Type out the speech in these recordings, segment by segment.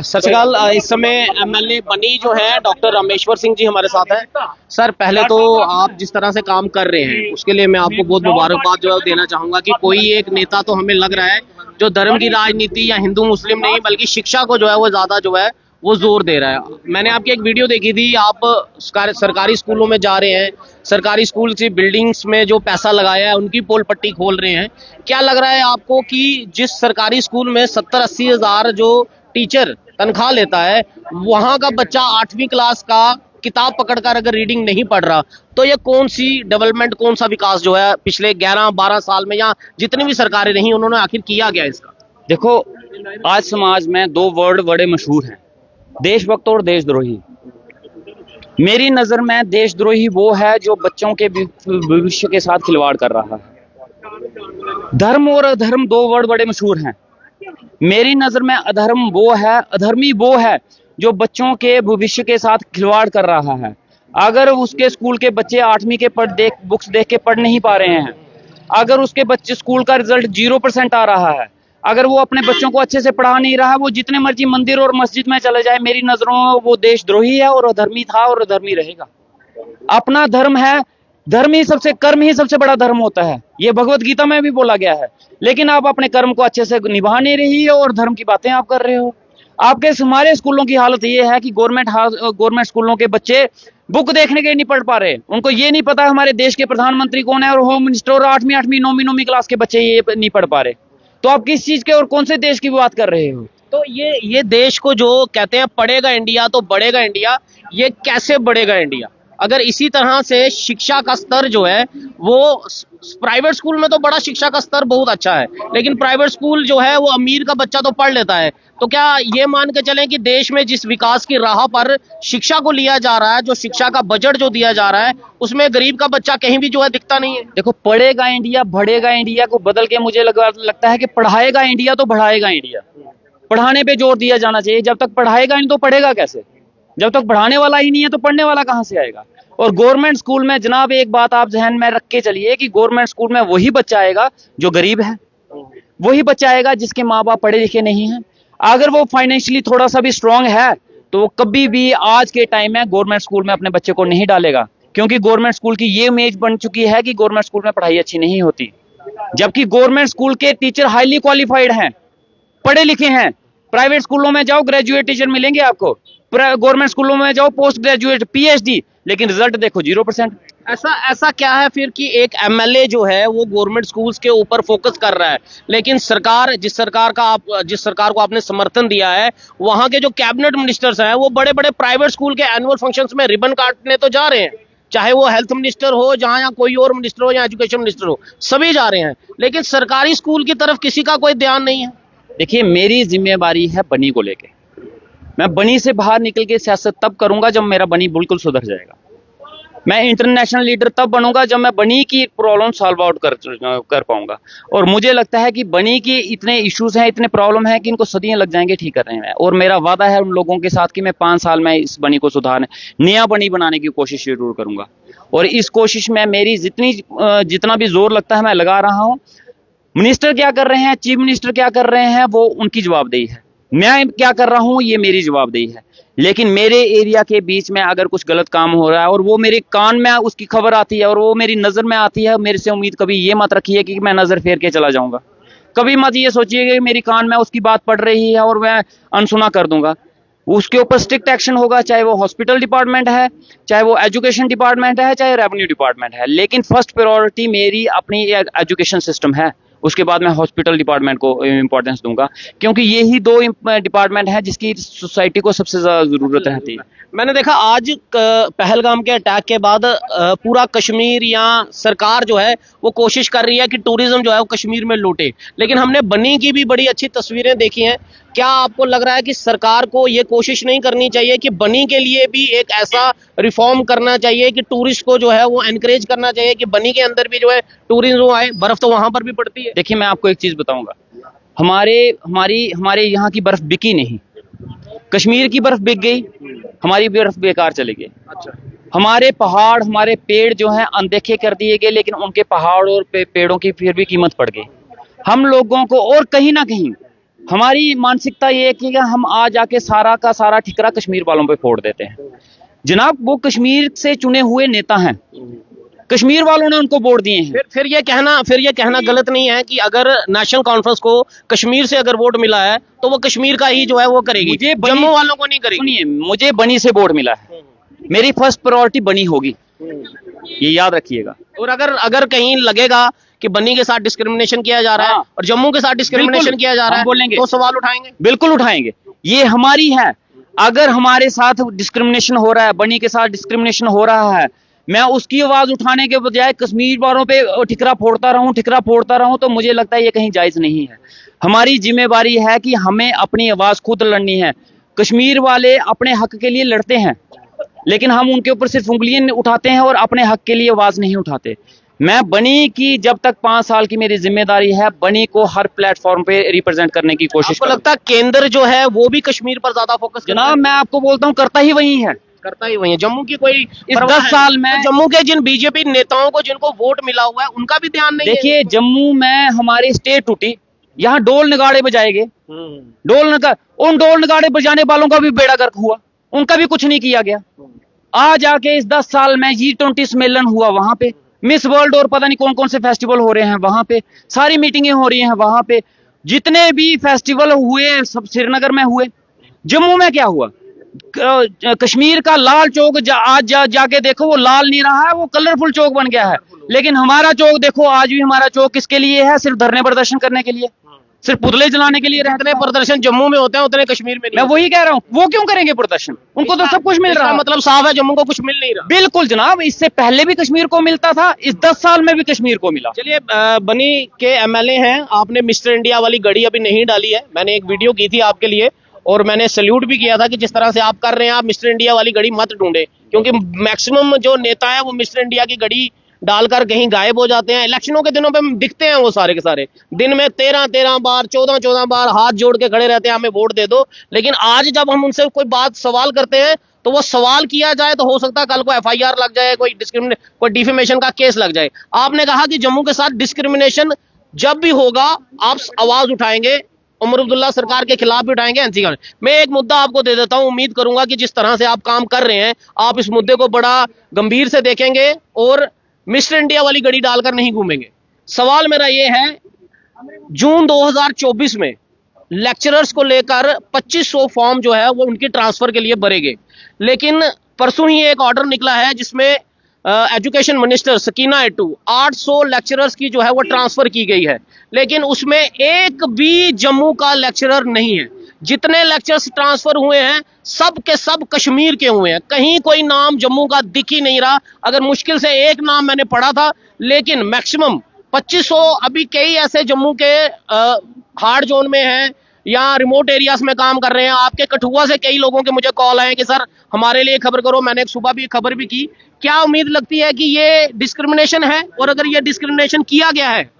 सत श्री अकाल। इस समय एमएलए बनी जो है डॉक्टर रामेश्वर सिंह जी हमारे साथ हैं। सर, पहले तो आप जिस तरह से काम कर रहे हैं उसके लिए मैं आपको बहुत मुबारकबाद जो है देना चाहूंगा कि कोई एक नेता तो हमें लग रहा है जो धर्म की राजनीति या हिंदू मुस्लिम नहीं बल्कि शिक्षा को जो है वो ज्यादा जो है वो जोर दे रहा है। मैंने आपकी एक वीडियो देखी थी, आप सरकारी स्कूलों में जा रहे हैं, सरकारी स्कूल की बिल्डिंग्स में जो पैसा लगाया है उनकी पोल पट्टी खोल रहे हैं। क्या लग रहा है आपको कि जिस सरकारी स्कूल में 70-80 हजार जो टीचर तनख्वाह लेता है, वहां का बच्चा 8वीं क्लास का किताब पकड़कर अगर रीडिंग नहीं पढ़ रहा, तो ये कौन सी डेवलपमेंट, कौन सा विकास जो है पिछले 11-12 साल में या जितनी भी सरकारें रही उन्होंने आखिर किया गया इसका? देखो, आज समाज में दो वर्ड बड़े मशहूर हैं, देशभक्त और देशद्रोही। मेरी नजर में देशद्रोही वो है जो बच्चों के भविष्य के साथ खिलवाड़ कर रहा है। धर्म और अधर्म दो वर्ड बड़े मशहूर हैं। मेरी नजर में अधर्म वो है, अधर्मी वो है जो बच्चों के भविष्य के साथ खिलवाड़ कर रहा है। अगर उसके स्कूल के बच्चे 8वीं के बुक्स देख के पढ़ नहीं पा रहे हैं, अगर उसके बच्चे स्कूल का रिजल्ट 0% आ रहा है, अगर वो अपने बच्चों को अच्छे से पढ़ा नहीं रहा, वो जितने मर्जी मंदिर और मस्जिद में चले जाए, मेरी नजरों में वो देशद्रोही है और अधर्मी था और अधर्मी रहेगा। अपना धर्म है, धर्म ही सबसे, कर्म ही सबसे बड़ा धर्म होता है, ये भगवत गीता में भी बोला गया है। लेकिन आप अपने कर्म को अच्छे से निभा नहीं रही हो और धर्म की बातें आप कर रहे हो। आपके हमारे स्कूलों की हालत ये है कि गवर्नमेंट स्कूलों के बच्चे बुक देखने के नहीं पढ़ पा रहे। उनको ये नहीं पता हमारे देश के प्रधानमंत्री कौन है और होम मिनिस्टर, और 8वीं 9वीं क्लास के बच्चे ये नहीं पढ़ पा रहे। तो आप किस चीज के और कौन से देश की बात कर रहे हो? तो ये देश को जो कहते हैं पढ़ेगा इंडिया तो बढ़ेगा इंडिया, ये कैसे बढ़ेगा इंडिया अगर इसी तरह से शिक्षा का स्तर जो है वो प्राइवेट स्कूल में तो बड़ा शिक्षा का स्तर बहुत अच्छा है, लेकिन प्राइवेट स्कूल जो है वो अमीर का बच्चा तो पढ़ लेता है। तो क्या ये मान के चलें कि देश में जिस विकास की राह पर शिक्षा को लिया जा रहा है, जो शिक्षा का बजट जो दिया जा रहा है, उसमें गरीब का बच्चा कहीं भी जो है दिखता नहीं है? देखो, पढ़ेगा इंडिया बढ़ेगा इंडिया को बदल के मुझे लगता है कि पढ़ाएगा इंडिया तो बढ़ाएगा इंडिया। पढ़ाने पे जोर दिया जाना चाहिए। जब तक पढ़ाएगा नहीं तो पढ़ेगा कैसे? जब तक पढ़ाने वाला ही नहीं है तो पढ़ने वाला कहां से आएगा? और गवर्नमेंट स्कूल में जनाब एक बात आप ध्यान में रख के चलिए कि गवर्नमेंट स्कूल में वही बच्चा आएगा जो गरीब है, वही बच्चा आएगा जिसके माँ बाप पढ़े लिखे नहीं है। अगर वो फाइनेंशियली थोड़ा सा भी स्ट्रांग है तो वो कभी भी आज के टाइम में गवर्नमेंट स्कूल में अपने बच्चे को नहीं डालेगा, क्योंकि गवर्नमेंट स्कूल की ये इमेज बन चुकी है कि गवर्नमेंट स्कूल में पढ़ाई अच्छी नहीं होती, जबकि गवर्नमेंट स्कूल के टीचर हाईली क्वालिफाइड हैं, पढ़े लिखे हैं। प्राइवेट स्कूलों में जाओ ग्रेजुएट टीचर मिलेंगे आपको, गवर्नमेंट स्कूलों में जाओ पोस्ट ग्रेजुएट PhD, लेकिन रिजल्ट देखो 0%। ऐसा क्या है फिर कि एक एमएलए जो है वो गवर्नमेंट स्कूल्स के ऊपर फोकस कर रहा है, लेकिन जिस सरकार को आपने समर्थन दिया है, वहां के जो कैबिनेट मिनिस्टर्स हैं वो बड़े बड़े प्राइवेट स्कूल के एनुअल फंक्शंस में रिबन काटने तो जा रहे हैं, चाहे वो हेल्थ मिनिस्टर हो जहां या कोई और मिनिस्टर हो या एजुकेशन मिनिस्टर हो, सभी जा रहे हैं, लेकिन सरकारी स्कूल की तरफ किसी का कोई ध्यान नहीं है। देखिए, मेरी जिम्मेवारी है बनी को लेके। मैं बनी से बाहर निकल के सियासत तब करूंगा जब मेरा बनी बिल्कुल सुधर जाएगा। मैं इंटरनेशनल लीडर तब बनूंगा जब मैं बनी की प्रॉब्लम सॉल्व आउट कर पाऊंगा। और मुझे लगता है कि बनी के इतने इश्यूज हैं, इतने प्रॉब्लम है कि इनको सदियां लग जाएंगे ठीक करने में। और मेरा वादा है उन लोगों के साथ कि मैं 5 साल में इस बनी को सुधारने, नया बनी बनाने की कोशिश जरूर करूंगा। और इस कोशिश में मेरी जितना भी जोर लगता है मैं लगा रहा हूँ। मिनिस्टर क्या कर रहे हैं, चीफ मिनिस्टर क्या कर रहे हैं, वो उनकी जवाबदेही है। मैं क्या कर रहा हूं ये मेरी जवाबदेही है। लेकिन मेरे एरिया के बीच में अगर कुछ गलत काम हो रहा है और वो मेरे कान में उसकी खबर आती है और वो मेरी नजर में आती है, मेरे से उम्मीद कभी ये मत रखिए कि मैं नजर फेर के चला जाऊंगा। कभी मत ये सोचिए कि मेरी कान में उसकी बात पड़ रही है और मैं अनसुना कर दूंगा। उसके ऊपर स्ट्रिक्ट एक्शन होगा, चाहे वो हॉस्पिटल डिपार्टमेंट है, चाहे वो एजुकेशन डिपार्टमेंट है, चाहे रेवेन्यू डिपार्टमेंट है। लेकिन फर्स्ट प्रायोरिटी मेरी अपनी एजुकेशन सिस्टम है, उसके बाद मैं हॉस्पिटल डिपार्टमेंट को इंपॉर्टेंस दूंगा, क्योंकि यही 2 डिपार्टमेंट है जिसकी सोसाइटी को सबसे ज्यादा जरूरत रहती है। मैंने देखा आज पहलगाम के अटैक के बाद पूरा कश्मीर या सरकार जो है वो कोशिश कर रही है कि टूरिज्म जो है वो कश्मीर में लूटे, लेकिन हमने बनी की भी बड़ी अच्छी तस्वीरें देखी हैं। क्या आपको लग रहा है कि सरकार को ये कोशिश नहीं करनी चाहिए कि बनी के लिए भी एक ऐसा रिफॉर्म करना चाहिए कि टूरिस्ट को जो है वो एनकरेज करना चाहिए कि बनी के अंदर भी जो है टूरिज्म आए? बर्फ तो वहां पर भी पड़ती है। देखिए, मैं आपको एक चीज बताऊंगा, हमारे यहाँ की बर्फ बिकी नहीं, कश्मीर की बर्फ बिक गई, हमारी बर्फ बेकार चली गई। अच्छा, हमारे पहाड़, हमारे पेड़ जो हैं अनदेखे कर दिए गए, लेकिन उनके पहाड़ और पेड़ों की फिर भी कीमत पड़ गई। हम लोगों को, और कहीं ना कहीं हमारी मानसिकता ये है कि हम आ जाके सारा का सारा ठिकरा कश्मीर वालों पे फोड़ देते हैं। जनाब, वो कश्मीर से चुने हुए नेता हैं, कश्मीर वालों ने उनको वोट दिए हैं। फिर ये कहना गलत नहीं है कि अगर नेशनल कॉन्फ्रेंस को कश्मीर से अगर वोट मिला है तो वो कश्मीर का ही जो है वो करेगी, मुझे जम्मू वालों को नहीं करेगी। सुनिए, मुझे बनी से वोट मिला है, मेरी फर्स्ट प्रायोरिटी बनी होगी, ये याद रखिएगा। और अगर कहीं लगेगा कि बन्नी के साथ डिस्क्रिमिनेशन किया जा रहा है हाँ। और जम्मू के साथ डिस्क्रिमिनेशन बिल्कुल, किया जा रहा हम है बोलेंगे। तो सवाल उठाएंगे। बिल्कुल उठाएंगे, ये हमारी है। अगर हमारे साथ डिस्क्रिमिनेशन हो रहा है, बनी के साथ डिस्क्रिमिनेशन हो रहा है, मैं उसकी आवाज उठाने के बजाय कश्मीर वालों पे ठिकरा फोड़ता रहूं, तो मुझे लगता है ये कहीं जायज नहीं है। हमारी जिम्मेवारी है कि हमें अपनी आवाज खुद लड़नी है। कश्मीर वाले अपने हक के लिए लड़ते हैं, लेकिन हम उनके ऊपर सिर्फ उंगलियां उठाते हैं और अपने हक के लिए आवाज नहीं उठाते। मैं बनी की जब तक 5 साल की मेरी जिम्मेदारी है, बनी को हर प्लेटफॉर्म पे रिप्रेजेंट करने की कोशिश आपको लगता है केंद्र जो है वो भी कश्मीर पर ज्यादा फोकस जनाब, मैं आपको बोलता हूँ करता ही वही है। करता ही वही है। जम्मू की कोई इस परवाह 10 है? साल में तो जम्मू के जिन बीजेपी नेताओं को जिनको वोट मिला हुआ है उनका भी ध्यान नहीं है। देखिए, जम्मू में हमारी स्टेट टूटी, यहाँ डोल नगाड़े बजाएंगे, उन डोल नगाड़े बजाने वालों का भी बेड़ा गर्क हुआ, उनका भी कुछ नहीं किया गया। आ जाके इस 10 साल में G20 सम्मेलन हुआ, वहां पे मिस वर्ल्ड और पता नहीं कौन कौन से फेस्टिवल हो रहे हैं, वहां पे सारी मीटिंगें हो रही हैं, वहां पे जितने भी फेस्टिवल हुए सब श्रीनगर में हुए। जम्मू में क्या हुआ? कश्मीर का लाल चौक आज जाके देखो, वो लाल नहीं रहा है, वो कलरफुल चौक बन गया है। लेकिन हमारा चौक देखो, आज भी हमारा चौक किसके लिए है? सिर्फ धरने प्रदर्शन करने के लिए, सिर्फ पुतले जलाने के लिए। जितने प्रदर्शन जम्मू में होते हैं उतने कश्मीर में नहीं। मैं वही कह रहा हूँ, वो क्यों करेंगे प्रदर्शन? उनको तो सब कुछ मिल रहा है। मतलब साफ है, जम्मू को कुछ मिल नहीं रहा। बिल्कुल जनाब, इससे पहले भी कश्मीर को मिलता था, इस 10 साल में भी कश्मीर को मिला। चलिए, बनी के एमएलए हैं, आपने मिस्टर इंडिया वाली घड़ी अभी नहीं डाली है। मैंने एक वीडियो की थी आपके लिए और मैंने सैल्यूट भी किया था कि जिस तरह से आप कर रहे हैं, आप मिस्टर इंडिया वाली घड़ी मत ढूंढे, क्योंकि मैक्सिमम जो नेता है वो मिस्टर इंडिया की घड़ी डालकर कहीं गायब हो जाते हैं। इलेक्शनों के दिनों पे दिखते हैं वो सारे के सारे, दिन में 13-13 बार 14-14 बार हाथ जोड़ के खड़े रहते हैं, हमें वोट दे दो। लेकिन आज जब हम उनसे कोई बात सवाल करते हैं तो वो सवाल किया जाए तो हो सकता है कल को FIR लग जाए, कोई डिफेमेशन का केस लग जाए। आपने कहा कि जम्मू के साथ डिस्क्रिमिनेशन जब भी होगा आप आवाज उठाएंगे, उमर अब्दुल्ला सरकार के खिलाफ भी उठाएंगे, एनसी का। मैं एक मुद्दा आपको दे देता हूं, उम्मीद करूंगा कि जिस तरह से आप काम कर रहे हैं आप इस मुद्दे को बड़ा गंभीर से देखेंगे और मिस्टर इंडिया वाली घड़ी डालकर नहीं घूमेंगे। सवाल मेरा ये है, जून 2024 में लेक्चरर्स को लेकर 2500 फॉर्म जो है वो उनकी ट्रांसफर के लिए भरेंगे, लेकिन परसों ही एक ऑर्डर निकला है जिसमें एजुकेशन मिनिस्टर सकीना एटू 800 लेक्चरर्स की जो है वो ट्रांसफर की गई है, लेकिन उसमें एक भी जम्मू का लेक्चरर नहीं है। जितने लेक्चर्स ट्रांसफर हुए हैं सब के सब कश्मीर के हुए हैं, कहीं कोई नाम जम्मू का दिख ही नहीं रहा। अगर मुश्किल से एक नाम मैंने पढ़ा था, लेकिन मैक्सिमम 2500 अभी कई ऐसे जम्मू के हार्ड जोन में हैं या रिमोट एरियाज में काम कर रहे हैं। आपके कठुआ से कई लोगों के मुझे कॉल आए कि सर हमारे लिए खबर करो। मैंने सुबह भी खबर भी की। क्या उम्मीद लगती है कि ये डिस्क्रिमिनेशन है? और अगर ये डिस्क्रिमिनेशन किया गया है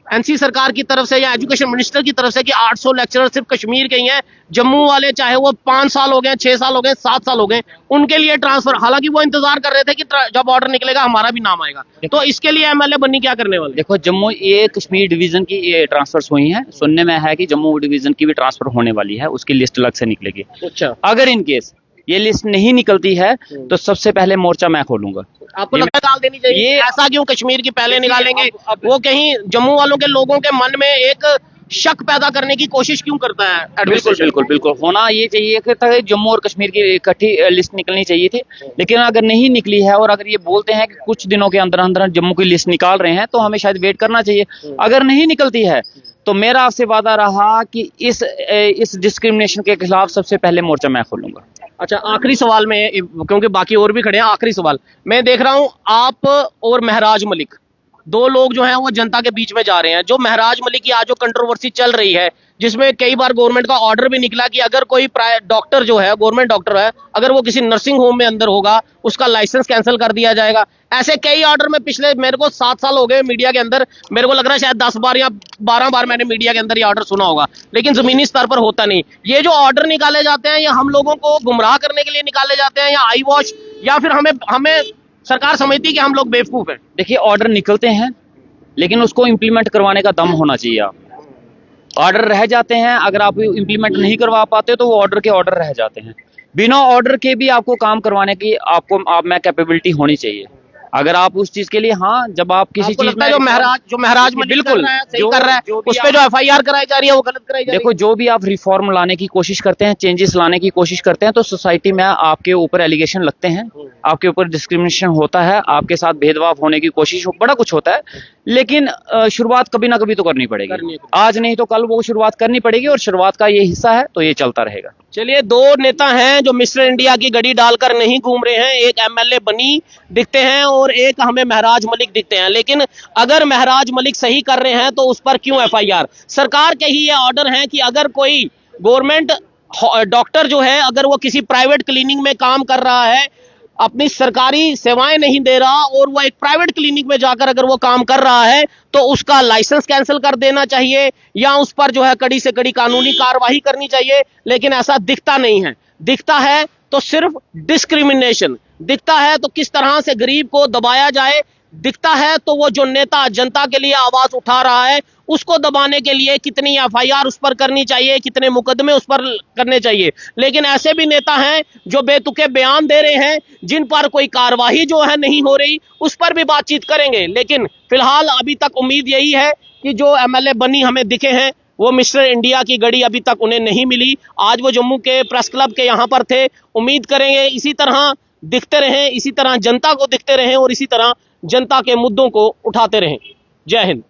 एनसी सरकार की तरफ से या एजुकेशन मिनिस्टर की तरफ से कि 800 लेक्चरर सिर्फ कश्मीर के ही हैं, जम्मू वाले चाहे वो 5 साल हो गए, 6 साल हो गए, 7 साल हो गए, उनके लिए ट्रांसफर, हालांकि वो इंतजार कर रहे थे कि जब ऑर्डर निकलेगा हमारा भी नाम आएगा, तो इसके लिए एमएलए बन्नी क्या करने वाले? देखो, जम्मू ये कश्मीर डिवीजन की ये ट्रांसफर हुई है, सुनने में है कि जम्मू डिवीजन की भी ट्रांसफर होने वाली है, उसकी लिस्ट अलग से निकलेगी। अच्छा, अगर इन केस ये लिस्ट नहीं निकलती है तो सबसे पहले मोर्चा मैं खोलूंगा। आपको लगता है डाल देनी चाहिए? ये ऐसा क्यों कश्मीर की पहले निकालेंगे? वो कहीं जम्मू वालों के लोगों के मन में एक शक पैदा करने की कोशिश क्यों करता है? बिल्कुल बिल्कुल बिल्कुल होना ये चाहिए कि जम्मू और कश्मीर की इकट्ठी लिस्ट निकलनी चाहिए थी, लेकिन अगर नहीं निकली है और अगर ये बोलते हैं कि कुछ दिनों के अंदर अंदर जम्मू की लिस्ट निकाल रहे हैं तो हमें शायद वेट करना चाहिए। अगर नहीं निकलती है तो मेरा आपसे वादा रहा कि इस डिस्क्रिमिनेशन के खिलाफ सबसे पहले मोर्चा मैं खोलूंगा। अच्छा, आखिरी सवाल में, क्योंकि बाकी और भी खड़े हैं, आखिरी सवाल मैं देख रहा हूं, आप और महराज मलिक 2 लोग जो हैं वो जनता के बीच में जा रहे हैं। जो महराज मलिक की आज जो कंट्रोवर्सी चल रही है, जिसमें कई बार गवर्नमेंट का ऑर्डर भी निकला कि अगर कोई डॉक्टर जो है, गवर्नमेंट डॉक्टर है, अगर वो किसी नर्सिंग होम में अंदर होगा उसका लाइसेंस कैंसिल कर दिया जाएगा। ऐसे कई ऑर्डर में पिछले मेरे को 7 साल हो गए मीडिया के अंदर, मेरे को लग रहा है शायद 10 बार या 12 बार मैंने मीडिया के अंदर ये ऑर्डर सुना होगा, लेकिन जमीनी स्तर पर होता नहीं। ये जो ऑर्डर निकाले जाते हैं, ये हम लोगों को गुमराह करने के लिए निकाले जाते हैं, या आई वॉश, या फिर हमें सरकार समझती है कि हम लोग बेवकूफ हैं? देखिए, ऑर्डर निकलते हैं लेकिन उसको इम्प्लीमेंट करवाने का दम होना चाहिए। आप ऑर्डर रह जाते हैं, अगर आप इम्प्लीमेंट नहीं करवा पाते तो वो ऑर्डर के ऑर्डर रह जाते हैं। बिना ऑर्डर के भी आपको काम करवाने की आपको आप में कैपेबिलिटी होनी चाहिए। अगर आप उस चीज के लिए, हाँ, जब आप किसी आपको चीज लगता में है जो महराज मलिक बिल्कुल कर रहा है, सही जो- कर रहा है, जो भी उस पे जो एफआईआर कराई जा रही है वो गलत कराई जा रही देखो, जो भी आप रिफॉर्म लाने की कोशिश करते हैं, चेंजेस लाने की कोशिश करते हैं, तो सोसाइटी में आपके ऊपर एलिगेशन लगते हैं, आपके ऊपर डिस्क्रिमिनेशन होता है, आपके साथ भेदभाव होने की कोशिश, बड़ा कुछ होता है। लेकिन शुरुआत कभी ना कभी तो करनी पड़ेगी। आज नहीं तो कल वो शुरुआत करनी पड़ेगी, और शुरुआत का ये हिस्सा है, तो ये चलता रहेगा। चलिए, दो नेता हैं जो मिस्टर इंडिया की घड़ी डालकर नहीं घूम रहे हैं। एक एमएलए बनी दिखते हैं और एक हमें महराज मलिक दिखते हैं। लेकिन अगर महराज मलिक सही कर रहे हैं तो उस पर क्यों एफआईआर? सरकार के ही ये ऑर्डर है कि अगर कोई गवर्नमेंट डॉक्टर जो है, अगर वो किसी प्राइवेट क्लिनिक में काम कर रहा है, अपनी सरकारी सेवाएं नहीं दे रहा, और वो एक प्राइवेट क्लिनिक में जाकर अगर वो काम कर रहा है, तो उसका लाइसेंस कैंसिल कर देना चाहिए, या उस पर जो है कड़ी से कड़ी कानूनी कार्रवाई करनी चाहिए। लेकिन ऐसा दिखता नहीं है। दिखता है तो सिर्फ डिस्क्रिमिनेशन, दिखता है तो किस तरह से गरीब को दबाया जाए, दिखता है तो वो जो नेता जनता के लिए आवाज उठा रहा है उसको दबाने के लिए कितनी एफआईआर उस पर करनी चाहिए, कितने मुकदमे उस पर करने चाहिए। लेकिन ऐसे भी नेता हैं जो बेतुके बयान दे रहे हैं, जिन पर कोई कार्रवाई जो है नहीं हो रही, उस पर भी बातचीत करेंगे। लेकिन फिलहाल अभी तक उम्मीद यही है कि जो एमएलए बनी हमें दिखे हैं, वो मिस्टर इंडिया की घड़ी अभी तक उन्हें नहीं मिली। आज वो जम्मू के प्रेस क्लब के यहाँ पर थे। उम्मीद करेंगे इसी तरह दिखते रहें, इसी तरह जनता को दिखते रहें, और इसी तरह जनता के मुद्दों को उठाते रहें। जय हिंद।